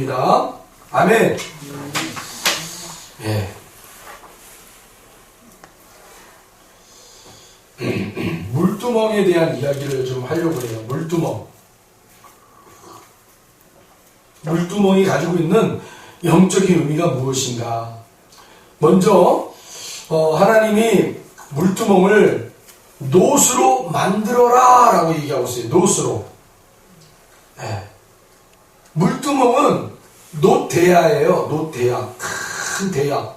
기도입니다. 아멘. 예. 물두멍에 대한 이야기를 좀 하려고 해요. 물두멍. 물두멍이 가지고 있는 영적인 의미가 무엇인가? 먼저 하나님이 물두멍을 놋으로 만들어라 라고 얘기하고 있어요. 놋으로. 네. 물두멍은 놋대야예요. 놋대야. 큰 대야.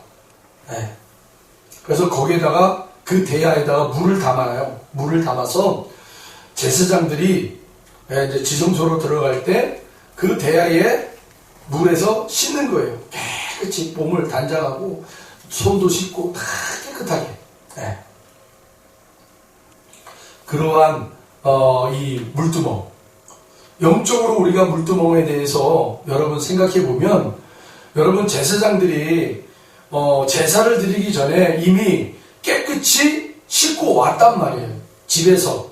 네. 그래서 거기에다가 그 대야에다가 물을 담아요. 물을 담아서 제사장들이 이제 지성소로 들어갈 때 그 대야에 물에서 씻는 거예요. 깨끗이 몸을 단장하고 손도 씻고 다 깨끗하게. 네. 그러한 이 물두멍, 영적으로 우리가 물두멍에 대해서 여러분 생각해 보면, 여러분 제사장들이 제사를 드리기 전에 이미 깨끗이 씻고 왔단 말이에요. 집에서.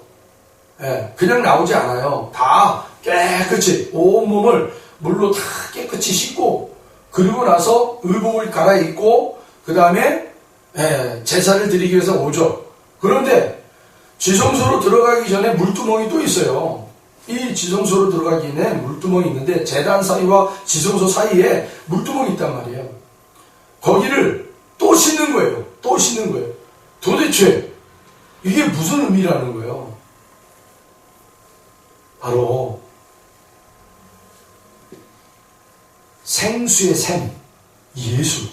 예, 그냥 나오지 않아요. 다 깨끗이 온몸을 물로 다 깨끗이 씻고, 그리고 나서 의복을 갈아입고 그 다음에 제사를 드리기 위해서 오죠. 그런데 지성소로 들어가기 전에 물두멍이 또 있어요. 이 지성소로 들어가기 전에 물두멍이 있는데 제단 사이와 지성소 사이에 물두멍이 있단 말이에요. 거기를 또 씻는 거예요. 또 씻는 거예요. 도대체 이게 무슨 의미라는 거예요? 바로 생수의 샘, 예수.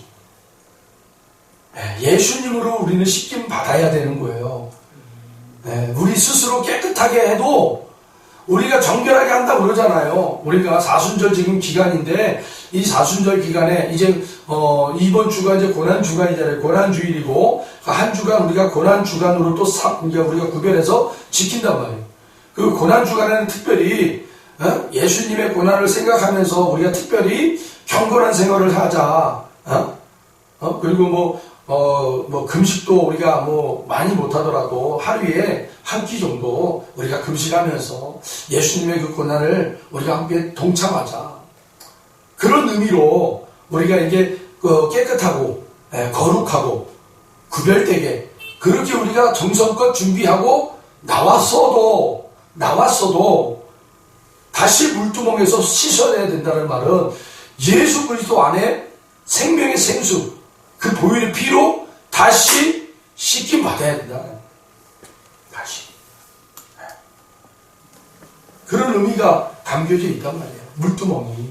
예수님으로 우리는 씻김 받아야 되는 거예요. 우리 스스로 깨끗하게 해도 우리가 정결하게 한다고 그러잖아요. 우리가 사순절 지금 기간인데, 이 사순절 기간에 이제 이번 주가 이제 고난주간이잖아요. 고난주일이고, 한 주간 우리가 고난주간으로 또 우리가 구별해서 지킨단 말이에요. 그 고난주간에는 특별히 예수님의 고난을 생각하면서 우리가 특별히 경건한 생활을 하자. 그리고 금식도 우리가 많이 못하더라도 하루에 한 끼 정도 우리가 금식하면서 예수님의 그 고난을 우리가 함께 동참하자. 그런 의미로 우리가 이게 깨끗하고 거룩하고 구별되게 그렇게 우리가 정성껏 준비하고 나왔어도 다시 물두멍에서 씻어내야 된다는 말은 예수 그리스도 안에 생명의 생수, 그 보혈의 피로 다시 씻김 받아야 된다. 다시. 그런 의미가 담겨져 있단 말이에요. 물두멍이.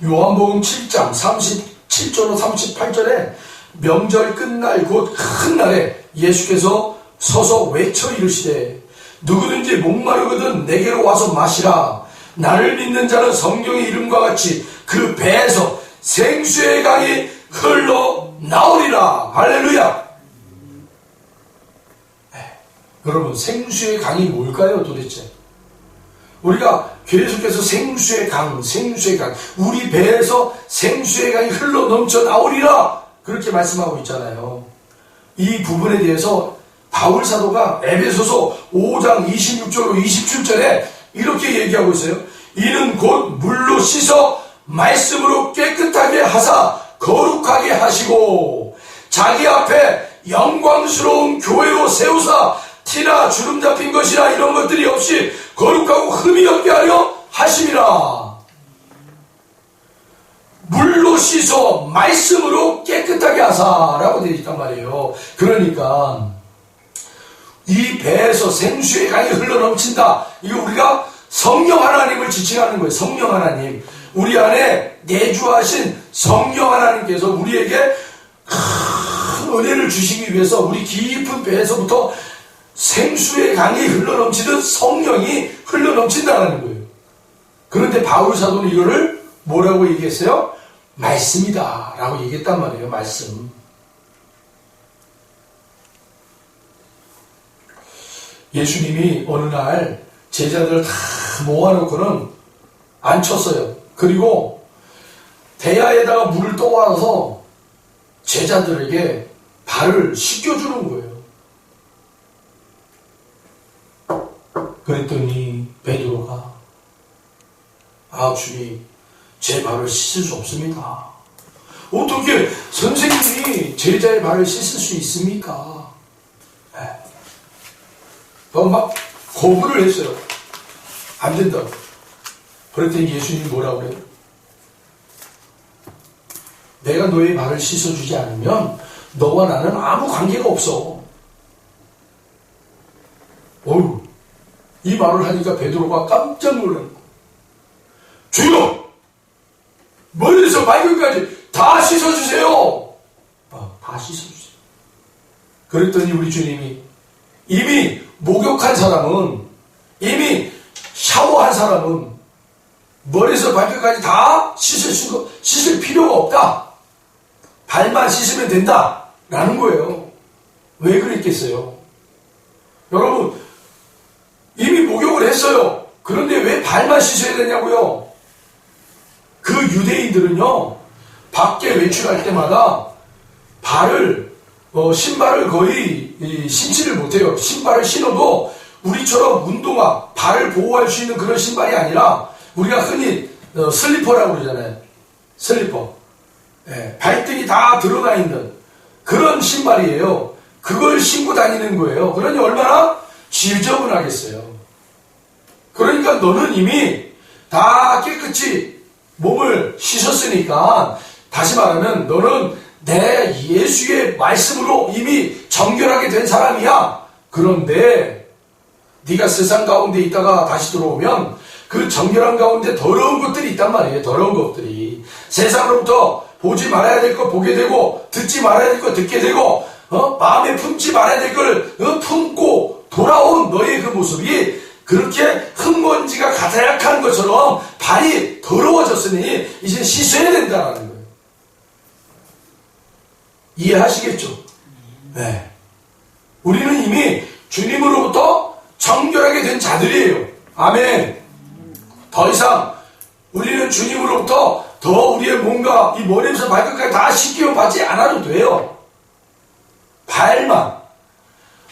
요한복음 7장 37절로 38절에 명절 끝날 곧 큰 날에 예수께서 서서 외쳐 이르시되 누구든지 목마르거든 내게로 와서 마시라. 나를 믿는 자는 성경의 이름과 같이 그 배에서 생수의 강이 흘러나오리라. 할렐루야. 여러분, 생수의 강이 뭘까요 도대체? 우리가 계속해서 생수의 강, 우리 배에서 생수의 강이 흘러넘쳐 나오리라 그렇게 말씀하고 있잖아요. 이 부분에 대해서 바울 사도가 에베소서 5장 26절로 27절에 이렇게 얘기하고 있어요. 이는 곧 물로 씻어 말씀으로 깨끗하게 하사 거룩하게 하시고 자기 앞에 영광스러운 교회로 세우사 티나 주름 잡힌 것이나 이런 것들이 없이 거룩하고 흠이 없게 하려 하심이라. 물로 씻어 말씀으로 깨끗하게 하사라고 되어 있단 말이에요. 그러니까 이 배에서 생수의 강이 흘러넘친다. 이거 우리가 성령 하나님을 지칭하는 거예요. 성령 하나님. 우리 안에 내주하신 성령 하나님께서 우리에게 큰 은혜를 주시기 위해서 우리 깊은 배에서부터 생수의 강이 흘러넘치듯 성령이 흘러넘친다는 거예요. 그런데 바울 사도는 이거를 뭐라고 얘기했어요? 말씀이다 라고 얘기했단 말이에요. 말씀. 예수님이 어느 날 제자들을 다 모아놓고는 앉혔어요. 그리고 대야에다가 물을 떠와서 제자들에게 발을 씻겨주는 거예요. 그랬더니 베드로가 주님 제 발을 씻을 수 없습니다. 어떻게 선생님이 제자의 발을 씻을 수 있습니까? 막 거부를 했어요. 안 된다고. 그랬더니 예수님이 뭐라고 그래요? 내가 너의 발을 씻어주지 않으면 너와 나는 아무 관계가 없어. 어휴, 이 말을 하니까 베드로가 깜짝 놀란 거예요. 주여! 머리에서 발끝까지 다 씻어주세요. 다 씻어주세요. 그랬더니 우리 주님이 이미 목욕한 사람은, 이미 샤워한 사람은 머리에서 발끝까지 다 씻을 필요가 없다. 발만 씻으면 된다. 라는 거예요. 왜 그랬겠어요? 여러분, 이미 목욕을 했어요. 그런데 왜 발만 씻어야 되냐고요? 그 유대인들은요, 밖에 외출할 때마다 신발을 거의 신지를 못해요. 신발을 신어도 우리처럼 운동화, 발을 보호할 수 있는 그런 신발이 아니라 우리가 흔히 슬리퍼라고 그러잖아요. 슬리퍼. 발등이 다 드러나 있는 그런 신발이에요. 그걸 신고 다니는 거예요. 그러니 얼마나 지저분하겠어요. 그러니까 너는 이미 다 깨끗이 몸을 씻었으니까, 다시 말하면 너는 내 예수의 말씀으로 이미 정결하게 된 사람이야. 그런데 네가 세상 가운데 있다가 다시 들어오면 그 정결한 가운데 더러운 것들이 있단 말이에요. 더러운 것들이. 세상으로부터 보지 말아야 될 거 보게 되고, 듣지 말아야 될 거 듣게 되고, 마음에 품지 말아야 될 걸 품고 돌아온 너의 그 모습이 그렇게 흙먼지가 가득한 것처럼 발이 더러워졌으니 이제 씻어야 된다는 거예요. 이해하시겠죠? 네. 우리는 이미 주님으로부터 정결하게 된 자들이에요. 아멘. 더 이상 우리는 주님으로부터 더 우리의 몸과 이 머리에서 발끝까지 다 씻기고 받지 않아도 돼요. 발만.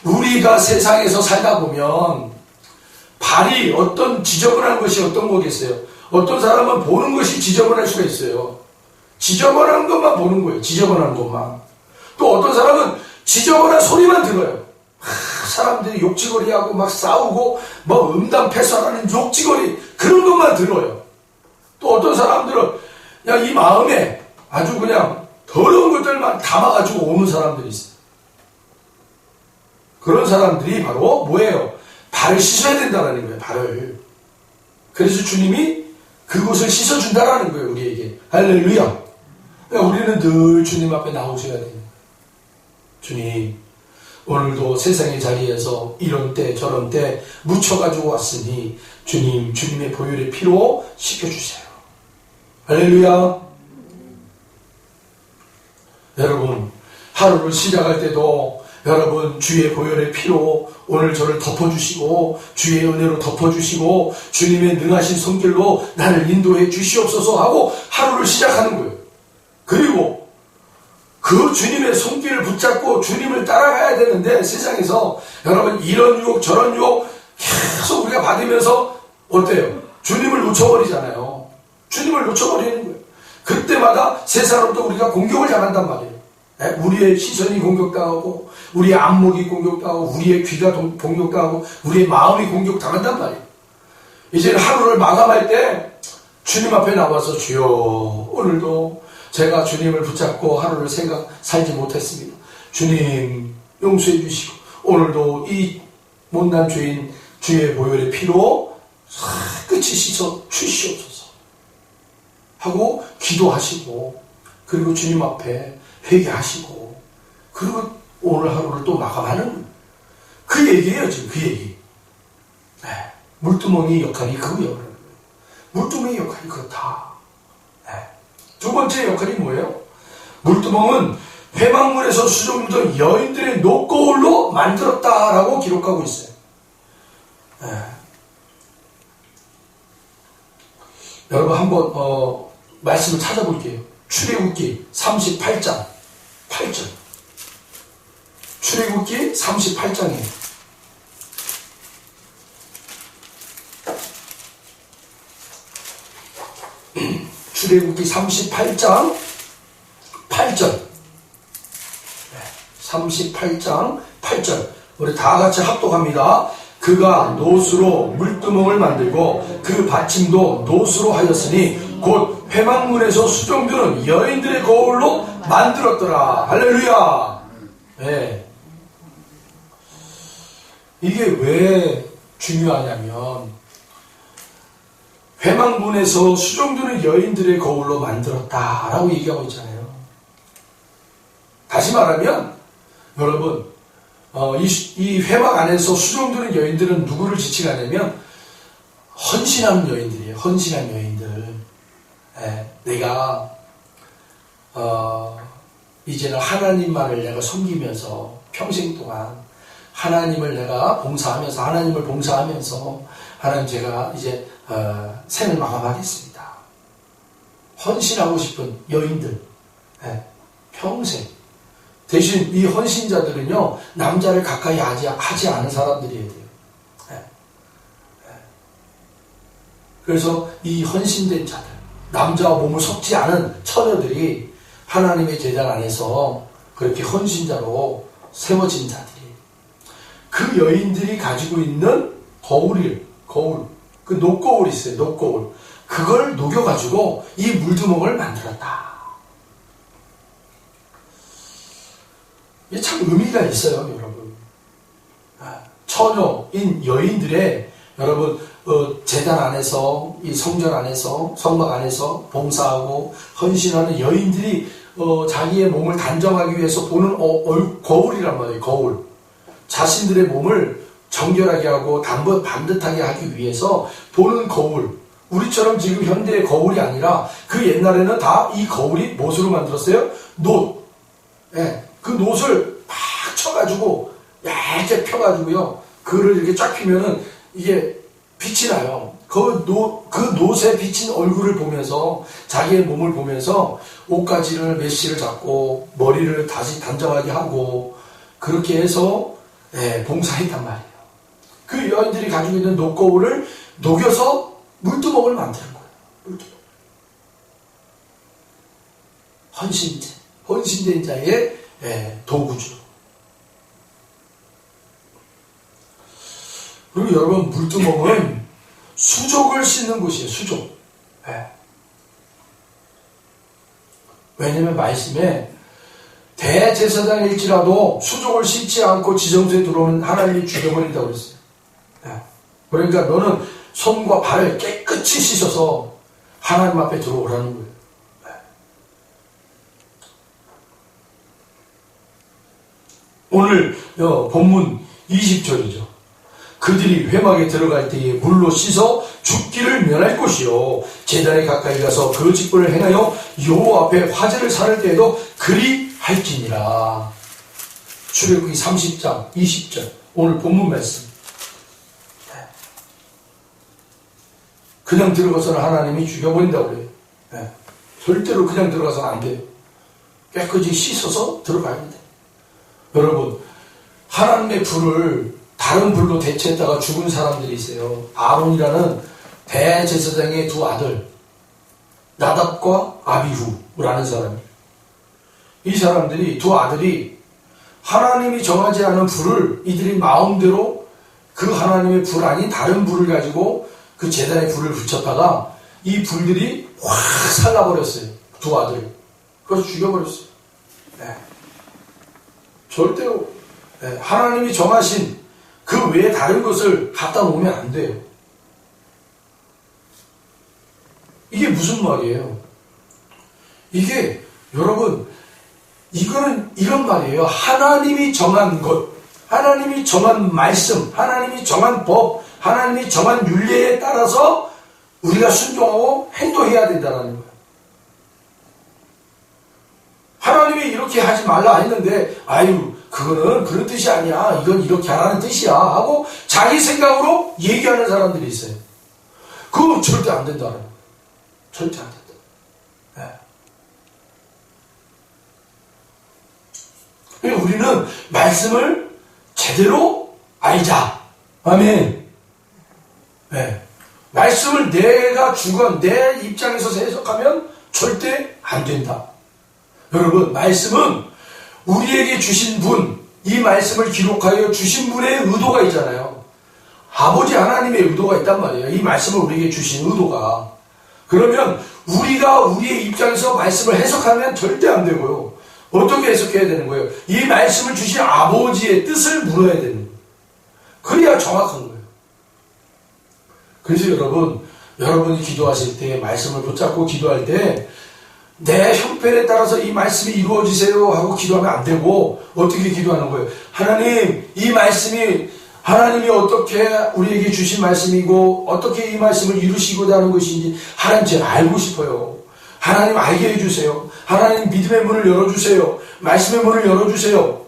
우리가 세상에서 살다 보면 발이 어떤 지저분한 것이 어떤 거겠어요? 어떤 사람은 보는 것이 지저분할 수가 있어요. 지저분한 것만 보는 거예요. 지저분한 것만. 또 어떤 사람은 지저분한 소리만 들어요. 사람들이 욕지거리하고 막 싸우고 뭐 음담패설하는 욕지거리 그런 것만 들어요. 또 어떤 사람들은 그냥 이 마음에 아주 그냥 더러운 것들만 담아가지고 오는 사람들이 있어요. 그런 사람들이 바로 뭐예요? 발을 씻어야 된다는 거예요. 발을. 그래서 주님이 그곳을 씻어준다라는 거예요. 우리에게. 할렐루야. 그러니까 우리는 늘 주님 앞에 나오셔야 돼요. 주님, 오늘도 세상의 자리에서 이런 때 저런 때 묻혀가지고 왔으니 주님, 주님의 보혈의 피로 씻겨주세요. 할렐루야. 여러분, 하루를 시작할 때도 여러분 주의 보혈의 피로 오늘 저를 덮어주시고 주의 은혜로 덮어주시고 주님의 능하신 손길로 나를 인도해 주시옵소서 하고 하루를 시작하는 거예요. 그리고 그 주님의 손길을 붙잡고 주님을 따라가야 되는데 세상에서 여러분 이런 유혹 저런 유혹 계속 우리가 받으면서 어때요? 주님을 놓쳐버리잖아요. 주님을 놓쳐버리는 거예요. 그때마다 세상으로부터 우리가 공격을 당한단 말이에요. 우리의 시선이 공격당하고 우리의 안목이 공격당하고 우리의 귀가 공격당하고 우리의 마음이 공격당한단 말이에요. 이제 하루를 마감할 때 주님 앞에 나와서 주여 오늘도 제가 주님을 붙잡고 하루를 살지 못했습니다. 주님 용서해 주시고 오늘도 이 못난 죄인 주의 보혈의 피로 끝이 씻어 주시옵소서 하고 기도하시고 그리고 주님 앞에 회개하시고 그리고 오늘 하루를 또 마감하는 그 얘기예요. 지금 그 얘기. 네. 물두멍이 역할이 그거예요. 물두멍의 역할이 그렇다. 네. 두 번째 역할이 뭐예요? 물두멍은 회막물에서 수종되던 여인들의 녹거울로 만들었다라고 기록하고 있어요. 네. 여러분 한번 말씀을 찾아볼게요. 출애굽기 38장 8절. 출애굽기 38장이에요. 출애굽기 38장 8절. 38장 8절. 우리 다 같이 합독합니다. 그가 노수로 물두멍을 만들고 그 받침도 노수로 하였으니 곧 회막문에서 수종드는 여인들의 거울로 만들었더라. 할렐루야. 네. 이게 왜 중요하냐면 회막문에서 수종드는 여인들의 거울로 만들었다라고 얘기하고 있잖아요. 다시 말하면 여러분 이 회막 안에서 수종드는 여인들은 누구를 지칭하냐면 헌신하는 여인들이에요. 헌신한 여인들. 내가 이제는 하나님만을 내가 섬기면서 평생 동안 하나님을 내가 봉사하면서 하나님을 봉사하면서 하나님 제가 이제 생을 마감하겠습니다. 헌신하고 싶은 여인들. 평생. 대신 이 헌신자들은요 남자를 가까이 하지 않은 사람들이어야 돼요. 그래서 이 헌신된 자들, 남자와 몸을 섞지 않은 처녀들이 하나님의 제단 안에서 그렇게 헌신자로 세워진 자들이에요. 그 여인들이 가지고 있는 거울, 그 녹거울이 있어요. 녹거울. 그걸 녹여가지고 이 물두멍을 만들었다. 이게 참 의미가 있어요, 여러분. 처녀인 여인들의 여러분 제단 안에서 이 성전 안에서 성막 안에서 봉사하고 헌신하는 여인들이 자기의 몸을 단정하기 위해서 보는 거울이란 말이에요. 거울. 자신들의 몸을 정결하게 하고 반듯하게 하기 위해서 보는 거울. 우리처럼 지금 현대의 거울이 아니라 그 옛날에는 다 이 거울이 무엇으로 만들었어요? 놋. 그 놋을 막 쳐가지고 얇게 펴가지고요. 그를 이렇게 쫙 피면은 이게 빛이 나요. 그 놋에 비친 얼굴을 보면서 자기의 몸을 보면서 옷가지를 메쉬를 잡고 머리를 다시 단정하게 하고 그렇게 해서 봉사했단 말이에요. 그 여인들이 가지고 있는 녹거울을 녹여서 물두멍을 만드는 거예요. 물두멍. 헌신된 자의 도구죠. 그리고 여러분 물두멍은 수족을 씻는 곳이에요. 수족. 왜냐면 말씀에 대제사장일지라도 수족을 씻지 않고 지성소에 들어오는 하나님이 죽여버린다고 그랬어요. 그러니까 너는 손과 발을 깨끗이 씻어서 하나님 앞에 들어오라는 거예요. 오늘 본문 20절이죠. 그들이 회막에 들어갈 때에 물로 씻어 죽기를 면할 것이요 제단에 가까이 가서 그 직분을 행하여 여호와 앞에 화제를 사를 때에도 그리 할지니라. 출애굽기 30장 20절 오늘 본문 말씀. 그냥 들어가서는 하나님이 죽여버린다고 그래요. 절대로 그냥 들어가서는 안 돼요. 깨끗이 씻어서 들어가야 합니다. 여러분 하나님의 불을 다른 불로 대체했다가 죽은 사람들이 있어요. 아론이라는 대제사장의 두 아들 나답과 아비후라는 사람이에요. 이 사람들이 두 아들이 하나님이 정하지 않은 불을 이들이 마음대로 그 하나님의 불 아닌 다른 불을 가지고 그 제단에 불을 붙였다가 이 불들이 확 살라버렸어요. 두 아들이. 그래서 죽여버렸어요. 절대로 하나님이 정하신 그 외에 다른 것을 갖다 놓으면 안 돼요. 이게 무슨 말이에요? 이게 여러분 이거는 이런 말이에요. 하나님이 정한 것, 하나님이 정한 말씀, 하나님이 정한 법, 하나님이 정한 율례에 따라서 우리가 순종하고 행동해야 된다는 거예요. 하나님이 이렇게 하지 말라 했는데 그거는 그런 뜻이 아니야. 이건 이렇게 하라는 뜻이야 하고 자기 생각으로 얘기하는 사람들이 있어요. 그건 절대 안 된다는 거예요. 절대 안 된다. 우리는 말씀을 제대로 알자. 아멘. 말씀을 내가 주관, 내 입장에서 해석하면 절대 안 된다. 여러분, 말씀은 우리에게 주신 분, 이 말씀을 기록하여 주신 분의 의도가 있잖아요. 아버지 하나님의 의도가 있단 말이에요. 이 말씀을 우리에게 주신 의도가. 그러면 우리가 우리의 입장에서 말씀을 해석하면 절대 안 되고요. 어떻게 해석해야 되는 거예요? 이 말씀을 주신 아버지의 뜻을 물어야 되는 거예요. 그래야 정확한 거예요. 그래서 여러분이 기도하실 때, 말씀을 붙잡고 기도할 때, 내 형편에 따라서 이 말씀이 이루어지세요 하고 기도하면 안 되고, 어떻게 기도하는 거예요? 하나님, 이 말씀이 하나님이 어떻게 우리에게 주신 말씀이고, 어떻게 이 말씀을 이루시고자 하는 것인지 하나님 제가 알고 싶어요. 하나님 알게 해주세요. 하나님 믿음의 문을 열어주세요. 말씀의 문을 열어주세요.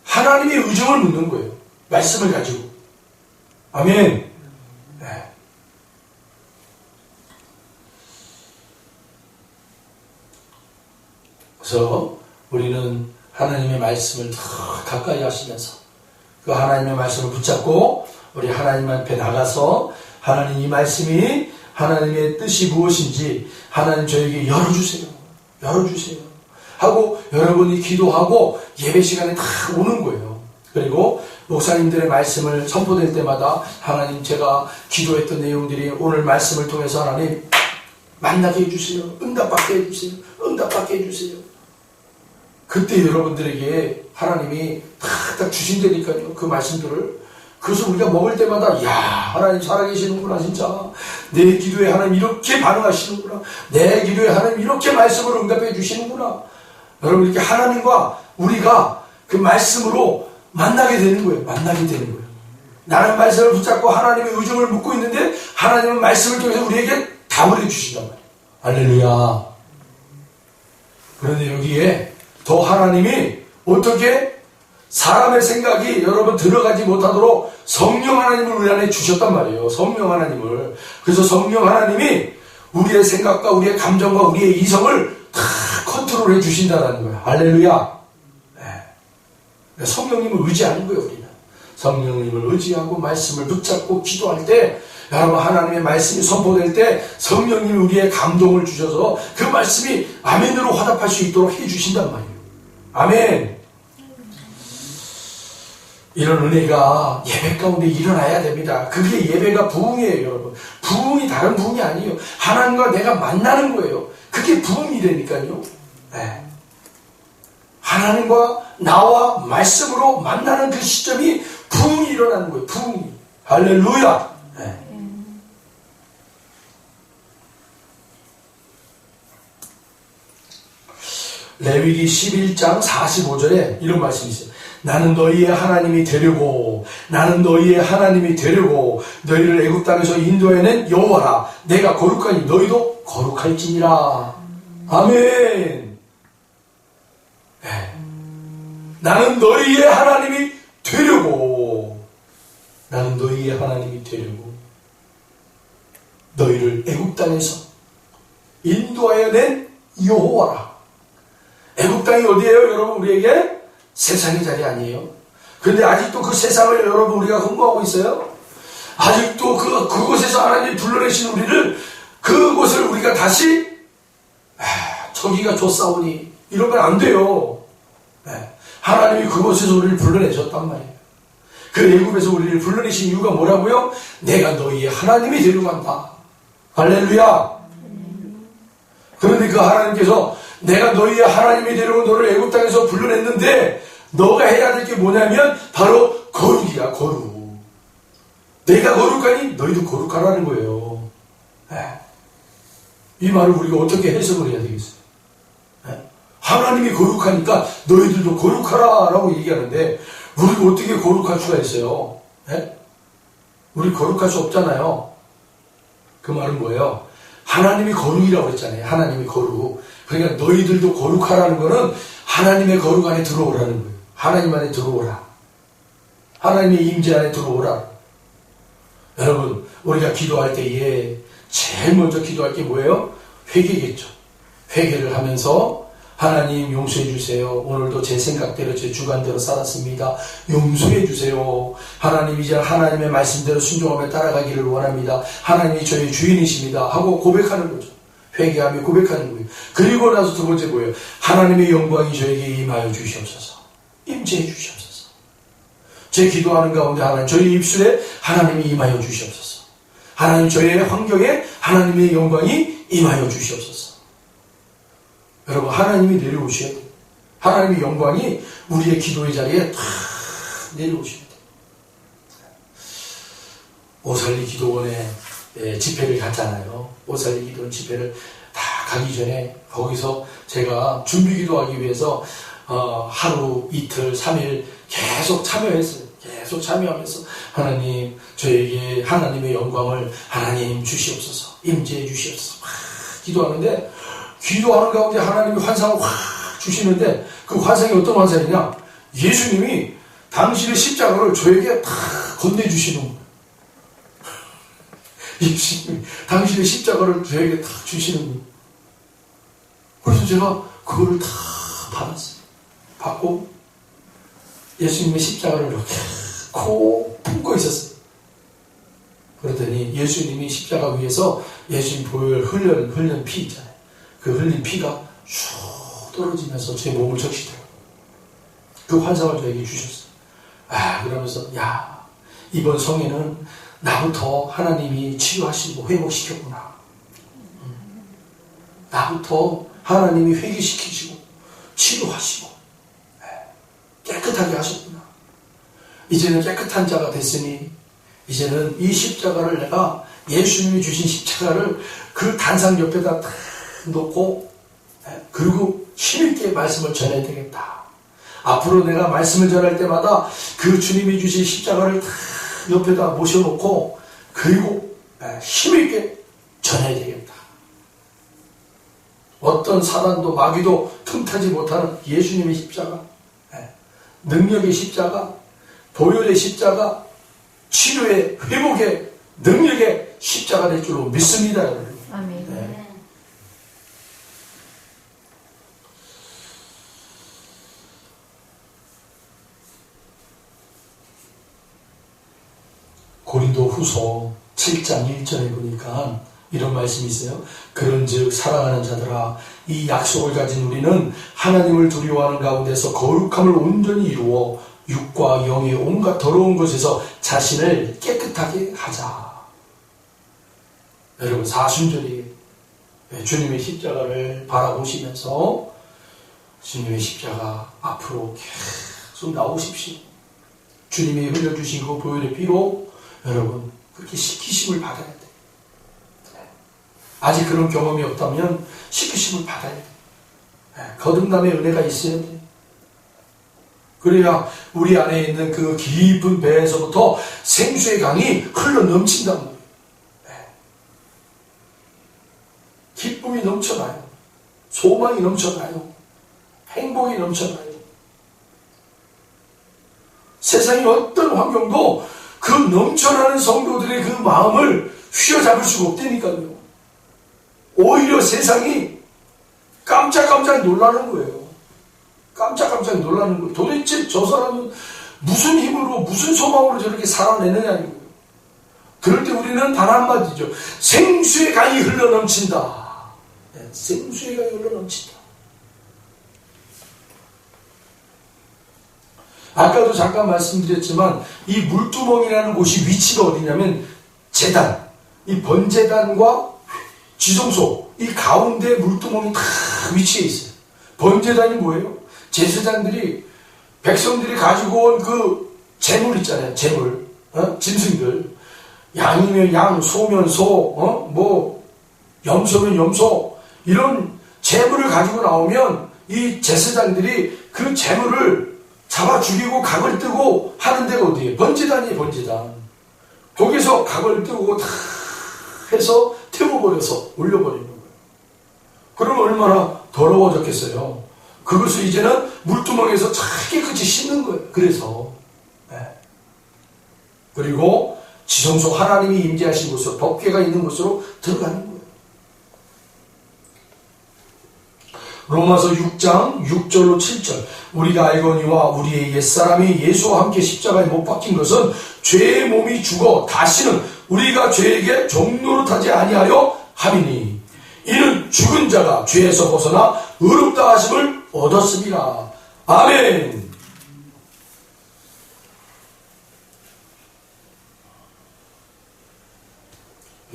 하나님의 의정을 묻는 거예요. 말씀을 가지고. 아멘. 네. 그래서 우리는 하나님의 말씀을 더 가까이 하시면서 그 하나님의 말씀을 붙잡고 우리 하나님 앞에 나가서 하나님 이 말씀이 하나님의 뜻이 무엇인지 하나님 저에게 열어주세요. 열어주세요. 하고 여러분이 기도하고 예배 시간에 다 오는 거예요. 그리고 목사님들의 말씀을 선포될 때마다 하나님 제가 기도했던 내용들이 오늘 말씀을 통해서 하나님 만나게 해주세요. 응답받게 해주세요. 응답받게 해주세요. 그때 여러분들에게 하나님이 딱 주신다니까요. 그 말씀들을. 그래서 우리가 먹을 때마다 야 하나님 살아계시는구나 진짜. 내 기도에 하나님 이렇게 반응하시는구나. 내 기도에 하나님 이렇게 말씀으로 응답해 주시는구나. 여러분 이렇게 하나님과 우리가 그 말씀으로 만나게 되는 거예요. 만나게 되는 거예요. 나는 말씀을 붙잡고 하나님의 의정을 묻고 있는데 하나님은 말씀을 통해서 우리에게 답을 해주신단 말이에요. 할렐루야. 그런데 여기에 더 하나님이 어떻게 사람의 생각이 여러분 들어가지 못하도록 성령 하나님을 우리 안에 주셨단 말이에요. 성령 하나님을. 그래서 성령 하나님이 우리의 생각과 우리의 감정과 우리의 이성을 다 컨트롤해 주신다는 거예요. 할렐루야. 네. 성령님을 의지하는 거예요. 우리는. 성령님을 의지하고 말씀을 붙잡고 기도할 때 여러분 하나님의 말씀이 선포될 때 성령님이 우리의 감동을 주셔서 그 말씀이 아멘으로 화답할 수 있도록 해주신단 말이에요. 아멘. 이런 은혜가 예배 가운데 일어나야 됩니다. 그게 예배가 부흥이에요, 여러분. 부흥이 다른 부흥이 아니에요. 하나님과 내가 만나는 거예요. 그게 부흥이라니까요. 네. 하나님과 나와 말씀으로 만나는 그 시점이 부흥이 일어나는 거예요. 부흥이. 할렐루야. 네. 레위기 11장 45절에 이런 말씀이 있어요. 나는 너희의 하나님이 되려고 나는 너희의 하나님이 되려고 너희를 애굽 땅에서 인도해낸 여호와라. 내가 거룩하니 너희도 거룩할지니라. 아멘. 네. 나는 너희의 하나님이 되려고 나는 너희의 하나님이 되려고 너희를 애굽 땅에서 인도하여 낸 여호와라. 애굽 땅이 어디예요, 여러분? 우리에게 세상의 자리 아니에요. 그런데 아직도 그 세상을 여러분 우리가 흠모하고 있어요. 아직도 그곳에서 하나님이 불러내신 우리를 그곳을 우리가 다시 저기가 좋사오니 이러면 안 돼요. 하나님이 그곳에서 우리를 불러내셨단 말이에요. 그 애굽에서 우리를 불러내신 이유가 뭐라고요? 내가 너희의 하나님이 되려고 한다. 할렐루야. 그런데 그 하나님께서 내가 너희의 하나님이 되려고 너를 애굽 땅에서 불러냈는데 너가 해야 될 게 뭐냐면 바로 거룩이야. 거룩. 내가 거룩하니 너희도 거룩하라는 거예요. 이 말을 우리가 어떻게 해석을 해야 되겠어요? 하나님이 거룩하니까 너희들도 거룩하라라고 얘기하는데 우리가 어떻게 거룩할 수가 있어요? 우리 거룩할 수 없잖아요. 그 말은 뭐예요? 하나님이 거룩이라고 했잖아요. 하나님이 거룩. 그러니까 너희들도 거룩하라는 거는 하나님의 거룩 안에 들어오라는 거예요. 하나님 안에 들어오라. 하나님의 임재 안에 들어오라. 여러분 우리가 기도할 때에 제일 먼저 기도할 게 뭐예요? 회개겠죠. 회개를 하면서 하나님 용서해 주세요. 오늘도 제 생각대로 제 주관대로 살았습니다. 용서해 주세요. 하나님 이제 하나님의 말씀대로 순종하며 따라가기를 원합니다. 하나님이 저의 주인이십니다. 하고 고백하는 거죠. 회개하며 고백하는 거예요. 그리고 나서 두 번째 뭐예요? 하나님의 영광이 저에게 임하여 주시옵소서. 임재해 주시옵소서. 제 기도하는 가운데 하나님, 저희 입술에 하나님이 임하여 주시옵소서. 하나님, 저의 환경에 하나님의 영광이 임하여 주시옵소서. 여러분, 하나님이 내려오셔야 돼요. 하나님의 영광이 우리의 기도의 자리에 다 내려오셔야 돼요. 오살리 기도원에 집회를 갔잖아요. 오살리 기도원 집회를 다 가기 전에 거기서 제가 준비 기도하기 위해서 하루, 이틀, 3일 계속 참여했어요. 계속 참여하면서 하나님, 저에게 하나님의 영광을 하나님 주시옵소서, 임재해 주시옵소서 막 기도하는데, 기도하는 가운데 하나님이 환상을 확 주시는데, 그 환상이 어떤 환상이냐? 예수님이 당신의 십자가를 저에게 다 건네주시는 거예요. 예수님이 당신의 십자가를 저에게 다 주시는 거예요. 그래서 제가 그거를 다 받았어요. 받고 예수님의 십자가를 이렇게 코 품고 있었어요. 그러더니 예수님이 십자가 위에서 예수님 보혈 흘린 피 있잖아요. 그 흘린 피가 슉 떨어지면서 제 몸을 적시더라고요. 그 환상을 저에게 주셨어요. 그러면서 야, 이번 성에는 나부터 하나님이 치유하시고 회복시켰구나. 나부터 하나님이 회개시키시고 치유하시고 깨끗하게 하셨구나. 이제는 깨끗한 자가 됐으니 이제는 이 십자가를 내가, 예수님이 주신 십자가를 그 단상 옆에다 딱 놓고, 그리고 힘있게 말씀을 전해야 되겠다. 앞으로 내가 말씀을 전할 때마다 그 주님이 주신 십자가를 딱 옆에다 모셔놓고, 그리고 힘있게 전해야 되겠다. 어떤 사단도 마귀도 틈타지 못하는 예수님의 십자가, 능력의 십자가, 보혈의 십자가, 치료의, 회복의 능력의 십자가 될 줄로 믿습니다, 여러분. 아멘. 네. 고린도 후서 7장 1절에 보니까 이런 말씀이 있어요. 그런즉 사랑하는 자들아, 이 약속을 가진 우리는 하나님을 두려워하는 가운데서 거룩함을 온전히 이루어 육과 영의 온갖 더러운 것에서 자신을 깨끗하게 하자. 여러분, 사순절이 주님의 십자가를 바라보시면서 주님의 십자가 앞으로 계속 나오십시오. 주님이 흘려주신 그 보혈의 피로 여러분 그렇게 씻기심을 받아야 돼요. 아직 그런 경험이 없다면 씻기심을 받아야 돼요. 거듭남의 은혜가 있어야 돼요. 그래야 우리 안에 있는 그 깊은 배에서부터 생수의 강이 흘러 넘친단 말이에요. 기쁨이 넘쳐나요. 소망이 넘쳐나요. 행복이 넘쳐나요. 세상의 어떤 환경도 그 넘쳐나는 성도들의 그 마음을 휘어잡을 수가 없다니까요. 오히려 세상이 깜짝깜짝 놀라는 거예요. 깜짝깜짝 놀라는 거예요. 도대체 저 사람은 무슨 힘으로, 무슨 소망으로 저렇게 살아내느냐는 거예요. 그럴 때 우리는 단 한마디죠. 생수의 강이 흘러넘친다. 생수의 강이 흘러넘친다. 아까도 잠깐 말씀드렸지만 이 물두멍이라는 곳이 위치가 어디냐면 제단, 이 번제단과 지성소, 이 가운데 물두멍이 다 위치해 있어요. 번제단이 뭐예요? 제사장들이, 백성들이 가지고 온 그 재물 있잖아요. 재물, 짐승들, 양이면 양, 소면 소, 염소면 염소, 이런 재물을 가지고 나오면 이 제사장들이 그 재물을 잡아 죽이고 각을 뜨고 하는 데가 어디예요? 번제단이에요. 번제단. 거기서 각을 뜨고 다 해서 태워버려서 올려버리는 거예요. 그럼 얼마나 더러워졌겠어요. 그것을 이제는 물두멍에서 깨끗이 씻는 거예요. 그래서 그리고 지성소, 하나님이 임재하신 곳으로, 법궤가 있는 곳으로 들어가는 거예요. 로마서 6장 6절로 7절, 우리가 알거니와 우리의 옛사람이 예수와 함께 십자가에 못 박힌 것은 죄의 몸이 죽어 다시는 우리가 죄에게 종노릇하지 아니하려 함이니, 이는 죽은 자가 죄에서 벗어나 의롭다 하심을 얻었습니다. 아멘.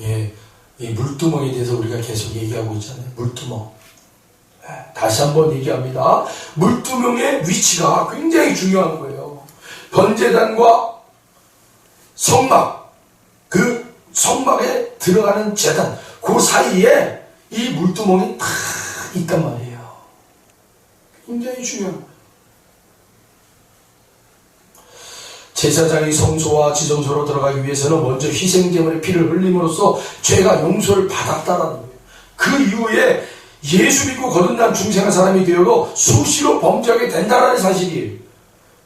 예, 이 물두멍에 대해서 우리가 계속 얘기하고 있잖아요. 물두멍. 다시 한번 얘기합니다. 물두멍의 위치가 굉장히 중요한 거예요. 번제단과 성막, 그 성막에 들어가는 제단, 그 사이에 이 물두멍이 다 있단 말이에요. 굉장히 중요한 거예요. 제사장이 성소와 지성소로 들어가기 위해서는 먼저 희생제물의 피를 흘림으로써 죄가 용서를 받았다라는 거예요. 그 이후에 예수 믿고 거듭난 중생한 사람이 되어도 수시로 범죄하게 된다는 사실이에요.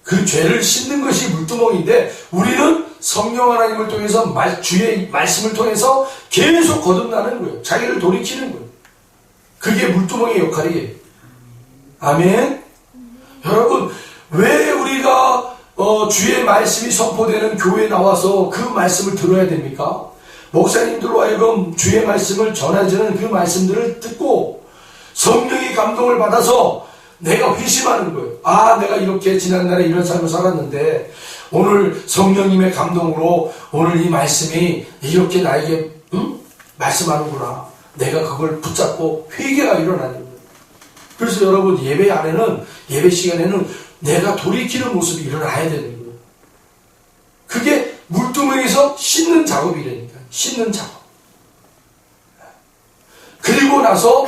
그 죄를 씻는 것이 물두멍인데 우리는 성령 하나님을 통해서 주의 말씀을 통해서 계속 거듭나는 거예요. 자기를 돌이키는 거예요. 그게 물두멍의 역할이에요. 아멘. 여러분, 왜 우리가 주의 말씀이 선포되는 교회에 나와서 그 말씀을 들어야 됩니까? 목사님들로 하여금 주의 말씀을 전해주는 그 말씀들을 듣고 성령의 감동을 받아서 내가 회심하는 거예요. 아, 내가 이렇게 지난날에 이런 삶을 살았는데 오늘 성령님의 감동으로 오늘 이 말씀이 이렇게 나에게 말씀하는구나. 내가 그걸 붙잡고 회개가 일어나는 거예요. 그래서 여러분, 예배 안에는, 예배 시간에는 내가 돌이키는 모습이 일어나야 되는 거예요. 그게 물두멍에서 씻는 작업이라니까. 씻는 작업. 그리고 나서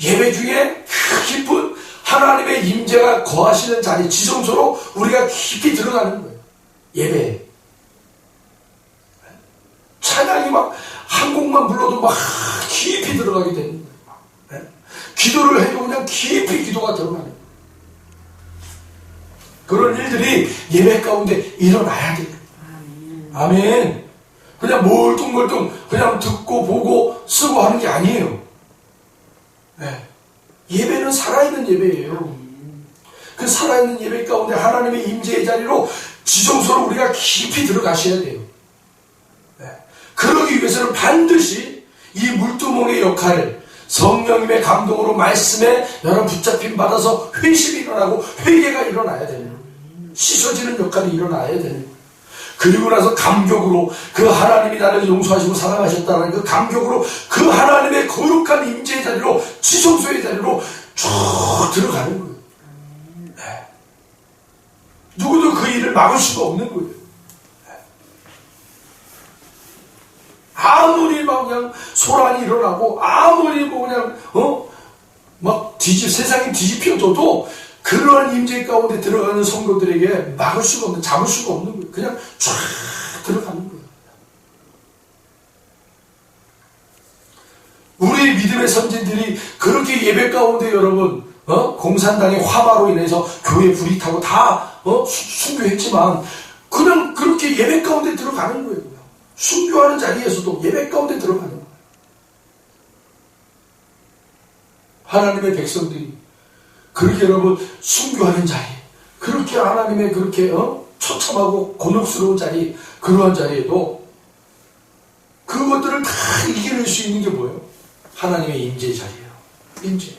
예배 중에 그 깊은 하나님의 임재가 거하시는 자리, 지성소로 우리가 깊이 들어가는 거예요. 예배에. 찬양이 막 한 곡만 불러도 막 깊이 들어가게 되는 거예요. 기도를 해도 그냥 깊이 기도가 들어가는 거예요. 그런 일들이 예배 가운데 일어나야 돼요. 아멘. 그냥 멀뚱멀뚱 그냥 듣고 보고 쓰고 하는 게 아니에요. 네. 예배는 살아있는 예배예요. 그 살아있는 예배 가운데 하나님의 임재의 자리로 지성소로 우리가 깊이 들어가셔야 돼요. 네. 그러기 위해서는 반드시 이 물두멍의 역할을 성령님의 감동으로 말씀에 여러분 붙잡힘 받아서 회심이 일어나고 회개가 일어나야 되는 거예요. 씻어지는 역할이 일어나야 되는 거예요. 그리고 나서 감격으로 그 하나님이 나를 용서하시고 사랑하셨다는 그 감격으로 그 하나님의 거룩한 임재의 자리로 지성소의 자리로 쭉 들어가는 거예요. 네. 누구도 그 일을 막을 수가 없는 거예요. 네. 아무리 막 그냥 소란이 일어나고 아무리 뭐 그냥 막 세상이 뒤집혀져도 그러한 임재 가운데 들어가는 성도들에게 막을 수가 없는, 잡을 수가 없는 거예요. 그냥 쫙 들어가는 거예요. 우리 믿음의 선진들이 그렇게 예배 가운데 여러분, 공산당의 화마로 인해서 교회 불이 타고 다, 순교했지만, 그냥 그렇게 예배 가운데 들어가는 거예요. 순교하는 자리에서도 예배 가운데 들어가는 거예요. 하나님의 백성들이 그렇게 여러분 순교하는 자리, 그렇게 하나님의 그렇게 처참하고 곤혹스러운 자리, 그러한 자리에도 그것들을 다 이겨낼 수 있는 게 뭐예요? 하나님의 임재의 자리예요. 임재.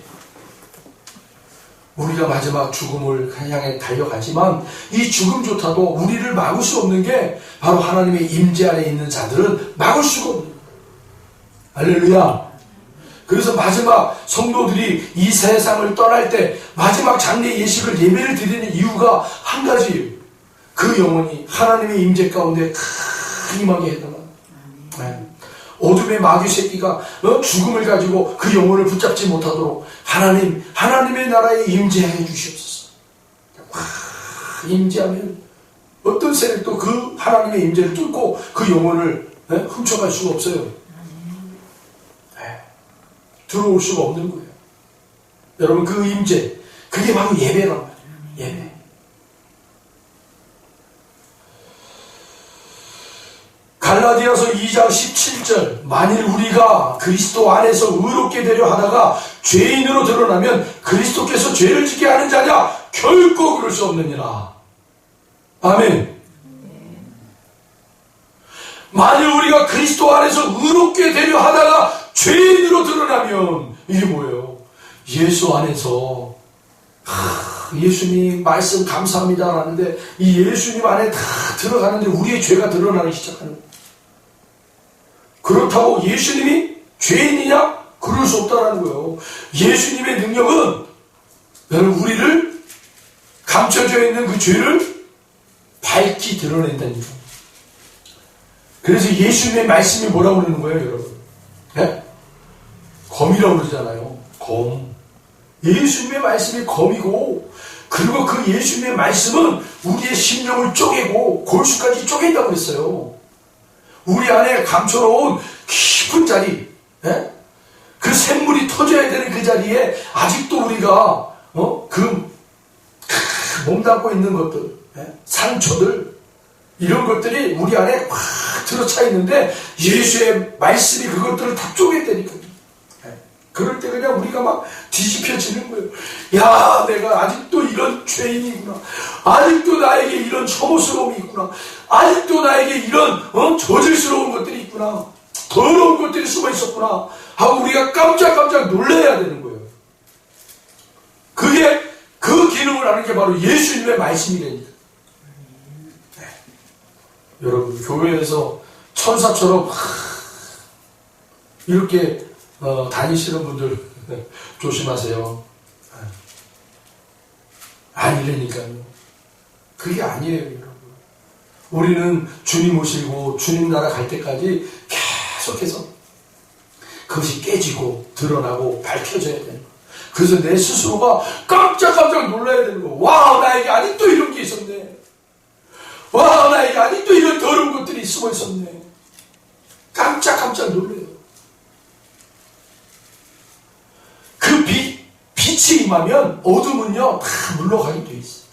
우리가 마지막 죽음을 향해 달려가지만 이 죽음조차도 우리를 막을 수 없는 게 바로 하나님의 임재 안에 있는 자들은 막을 수가 없는 거예요. 할렐루야. 그래서 마지막 성도들이 이 세상을 떠날 때 마지막 장례 예식을 예배를 드리는 이유가 한 가지예요. 그 영혼이 하나님의 임재 가운데 임하게 해달라. 네. 어둠의 마귀 새끼가 죽음을 가지고 그 영혼을 붙잡지 못하도록 하나님의 나라에 임재해 주시옵소서. 임재하면 어떤 세력도 그 하나님의 임재를 뚫고 그 영혼을 훔쳐갈 수가 없어요. 들어올 수가 없는 거예요. 여러분, 그 임재, 그게 바로 예배란 말이에요. 예배. 갈라디아서 2장 17절, 만일 우리가 그리스도 안에서 의롭게 되려 하다가 죄인으로 드러나면 그리스도께서 죄를 짓게 하는 자냐? 결코 그럴 수 없느니라. 아멘. 만일 우리가 그리스도 안에서 의롭게 되려 하다가 죄인으로 드러나면 이게 뭐예요? 예수 안에서 예수님 말씀 감사합니다 하는데 이 예수님 안에 다 들어가는데 우리의 죄가 드러나기 시작하는 거예요. 그렇다고 예수님이 죄인이냐? 그럴 수 없다는 거예요. 예수님의 능력은 여러분 우리를 감춰져 있는 그 죄를 밝히 드러낸다는 거예요. 그래서 예수님의 말씀이 뭐라고 그러는 거예요, 여러분? 네? 검이라고 그러잖아요. 검. 예수님의 말씀이 검이고, 그리고 그 예수님의 말씀은 우리의 심령을 쪼개고 골수까지 쪼갠다고 그랬어요. 우리 안에 감춰놓은 깊은 자리, 네? 그 샘물이 터져야 되는 그 자리에 아직도 우리가 몸담고 있는 것들, 네? 상처들, 이런 것들이 우리 안에 확 들어차 있는데 예수의 말씀이 그것들을 다 쪼개대니까. 그럴 때 그냥 우리가 막 뒤집혀지는 거예요. 야, 내가 아직도 이런 죄인이구나. 아직도 나에게 이런 혐오스러움이 있구나. 아직도 나에게 이런 저질스러운 것들이 있구나. 더러운 것들이 숨어 있었구나 하고 우리가 깜짝깜짝 놀라야 되는 거예요. 그게 그 기능을 하는 게 바로 예수님의 말씀이랍니다. 네. 여러분 교회에서 천사처럼 이렇게 다니시는 분들 조심하세요. 아니라니까요. 그게 아니에요, 여러분. 우리는 주님 오시고 주님 나라 갈 때까지 계속해서 그것이 깨지고 드러나고 밝혀져야 되는 거예요. 그래서 내 스스로가 깜짝깜짝 놀라야 되는 거예요. 와, 나에게 아직도 이런 게 있었네. 와, 나에게 아직도 이런 더러운 것들이 숨어 있었네. 깜짝깜짝 놀라요. 그 빛이 임하면 어둠은요 다 물러가게 돼 있어요.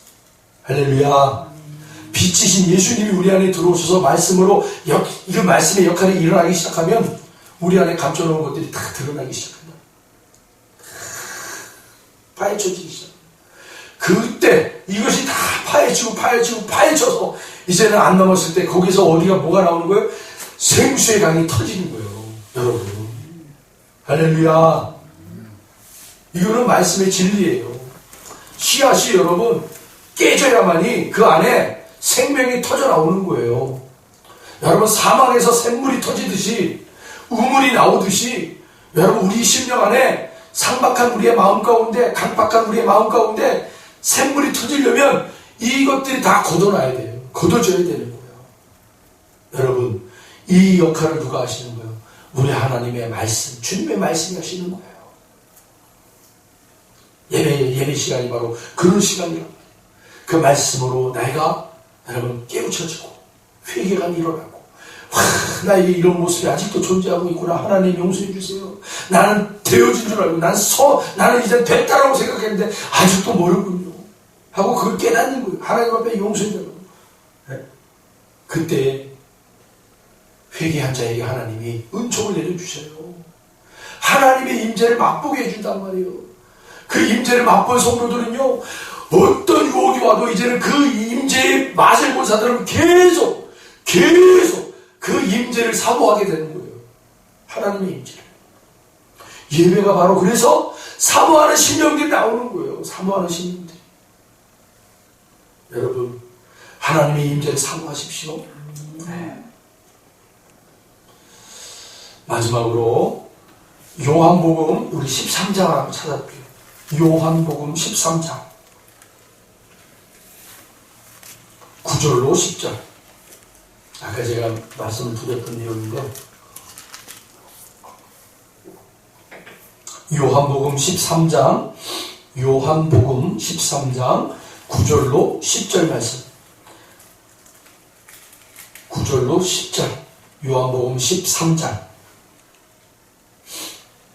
할렐루야. 빛이신 예수님이 우리 안에 들어오셔서 말씀으로 이 말씀의 역할이 일어나기 시작하면 우리 안에 감춰놓은 것들이 다 드러나기 시작합니다. 파헤쳐지기 시작합니다. 그때 이것이 다 파헤쳐서 이제는 안 넘었을 때 거기서 어디가 뭐가 나오는 거예요? 생수의 강이 터지는 거예요. 여러분. 할렐루야. 이거는 말씀의 진리예요. 씨앗이 여러분 깨져야만이 그 안에 생명이 터져 나오는 거예요. 여러분 사막에서 샘물이 터지듯이 우물이 나오듯이 여러분 우리 심령 안에 상박한 우리의 마음 가운데 강박한 우리의 마음 가운데 샘물이 터지려면 이것들이 다 걷어놔야 돼요. 걷어져야 되는 거예요. 여러분 이 역할을 누가 하시는 거예요? 우리 하나님의 말씀, 주님의 말씀이 하시는 거예요. 예배 시간이 바로 그런 시간이란 말이에요. 그 말씀으로 나이가 여러분 깨우쳐지고 회개가 일어나고 나에게 이런 모습이 아직도 존재하고 있구나. 하나님 용서해 주세요. 나는 되어진 줄 알고 나는 이제 됐다라고 생각했는데 아직도 모르군요 하고 그걸 깨닫는 거예요. 하나님 앞에 용서해 달라고. 네? 그때 회개한 자에게 하나님이 은총을 내려주셔요. 하나님의 임재를 맛보게 해준단 말이에요. 그 임재를 맛본 성도들은요 어떤 유혹이 와도 이제는 그 임재의 맛을 본 사람들은 계속 그 임재를 사모하게 되는 거예요. 하나님의 임재를. 예배가 바로 그래서 사모하는 심령들이 나오는 거예요. 사모하는 심령들이. 여러분 하나님의 임재를 사모하십시오. 네. 마지막으로 요한복음 우리 13장을 한번 찾아볼게요. 요한복음 13장 9절로 10절. 아까 제가 말씀을 드렸던 내용인데 요한복음 13장 9절로 10절 말씀. 9절로 10절. 요한복음 13장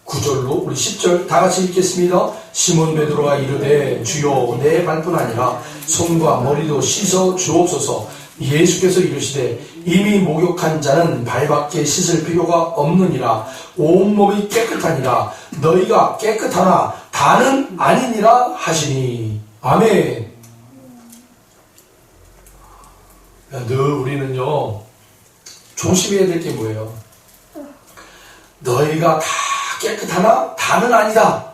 9절로 우리 10절 다 같이 읽겠습니다. 시몬 베드로가 이르되 주여 내 발뿐 아니라 손과 머리도 씻어 주옵소서. 예수께서 이르시되 이미 목욕한 자는 발밖에 씻을 필요가 없느니라. 온몸이 깨끗하니라. 너희가 깨끗하나 다는 아니니라 하시니. 아멘. 늘 우리는요 조심해야 될 게 뭐예요? 너희가 다 깨끗하나? 다는 아니다.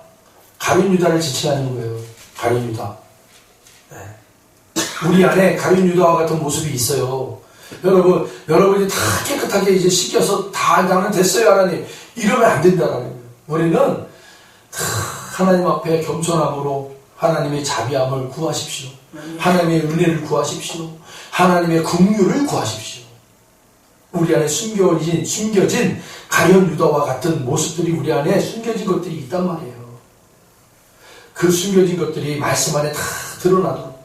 가룟 유다를 지칭하는 거예요. 가룟 유다. 네. 우리 안에 가룟 유다와 같은 모습이 있어요. 여러분이 다 깨끗하게 이제 씻겨서 다 나는 됐어요, 하나님. 이러면 안 된다는 거예요. 우리는 다 하나님 앞에 겸손함으로 하나님의 자비함을 구하십시오. 하나님의 은혜를 구하십시오. 하나님의 긍휼을 구하십시오. 우리 안에 숨겨진 가룟 유다와 같은 모습들이 우리 안에 숨겨진 것들이 있단 말이에요. 그 숨겨진 것들이 말씀 안에 다 드러나도록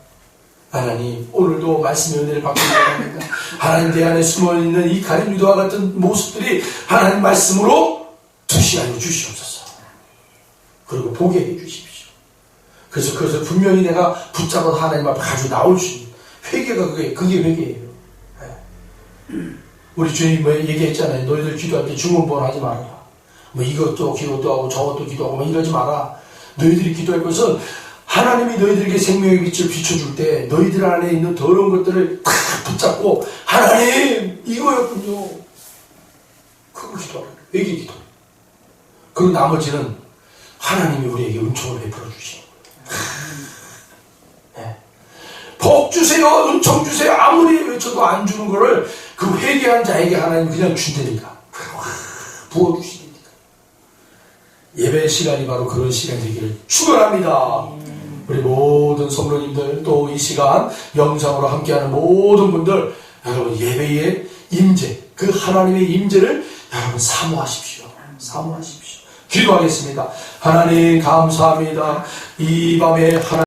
하나님 오늘도 말씀의 은혜를 받기 원합니다. 하나님 내 안에 숨어있는 이 가룟 유다와 같은 모습들이 하나님 말씀으로 투시하여 주시옵소서. 그리고 보게 해주십시오. 그래서 그것을 분명히 내가 붙잡아서 하나님 앞에 가지고 나올 수 있는 회개가 그게 회개예요. 우리 주님 뭐 얘기했잖아요. 너희들 기도할 때 중언부언 하지 마라. 뭐 이것도 기도도 하고 저것도 기도하고 뭐 이러지 마라. 너희들이 기도할 것은 하나님이 너희들에게 생명의 빛을 비춰줄 때 너희들 안에 있는 더러운 것들을 다 붙잡고 하나님 이거였군요. 그거 기도하라. 회개 기도. 그리고 나머지는 하나님이 우리에게 은총을 베풀어 주시는 거예요. 네. 복 주세요. 은총 주세요. 아무리 외쳐도 안 주는 거를 그 회개한 자에게 하나님 그냥 준다니까. 부어주시니까. 예배 시간이 바로 그런 시간이 되기를 축원합니다. 우리 모든 성도님들 또 이 시간 영상으로 함께하는 모든 분들 여러분 예배의 임재 그 하나님의 임재를 여러분 사모하십시오. 사모하십시오. 기도하겠습니다. 하나님 감사합니다. 이 밤에 하나님